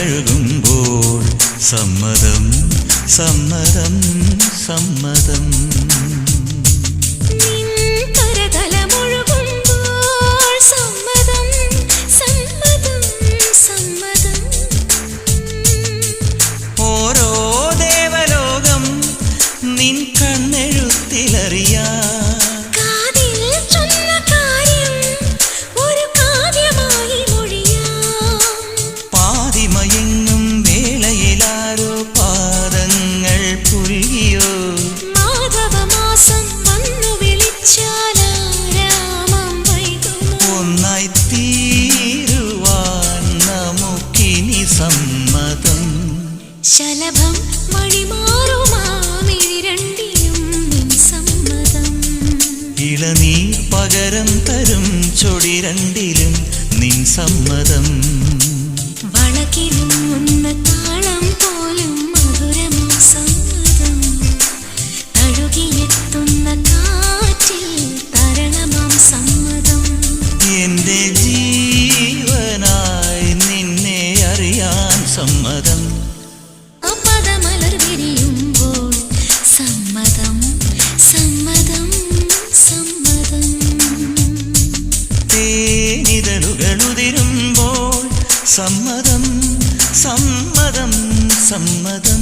തഴുകുമ്പോൾ സമ്മതം സമ്മതം സമ്മതം ഓരോ ദേവലോകം നിൻ കണ്ണെഴുത്തിലറിയാ പാതിമയങ്ങും വേളയിലാരോ പാദങ്ങൾ പുൽകിയോ ഒന്നായി തീരുവാൻ നമുക്കിനി സമ്മതം ശലഭം വഴിമാറുമാമിരണ്ടിലും നിൻ സമ്മതം ഇളനീർ പകരം തരും ചൊടി രണ്ടിലും നിൻ സമ്മതം വളകിലും ഒന്ന് താളം പോലും മധുരമാം സമ്മതം തഴുകിയെത്തുന്ന കാറ്റിൽ തരണമാം സമ്മതം എന്റെ ജീവനായി നിന്നെ അറിയാൻ സമ്മതം പദമലർ വിരിയുമ്പോൾ സമ്മതം സമ്മതം സമ്മതം തേനിതളുകളുതിരുമ്പോൾ സമ്മതം സമ്മതം സമ്മതം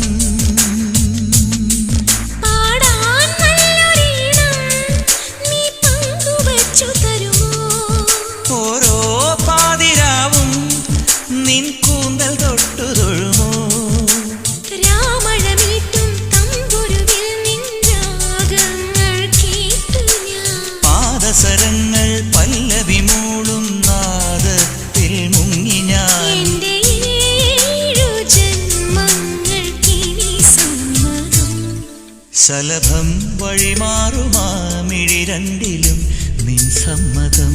പാടാൻ നല്ലൊരീണം നീ പങ്കുവച്ചു തരുമോ ഓരോ പാതിരാവും നിൻ കൂന്തൽ തൊട്ടു തൊഴുമോ രാമഴമീട്ടും തമ്പുരുവിൽ നിൻ രാഗങ്ങൾ കേട്ടു ഞാൻ പാദസരങ്ങൾ പല്ലവി മൂളും നാദത്തിൽ മുങ്ങി ഞാൻ എന്റെ 7 ജന്മങ്ങൾക്കിനി സമ്മതം ശലഭം വഴിമാറുമാമിഴി രണ്ടിലും നിൻ സമ്മതം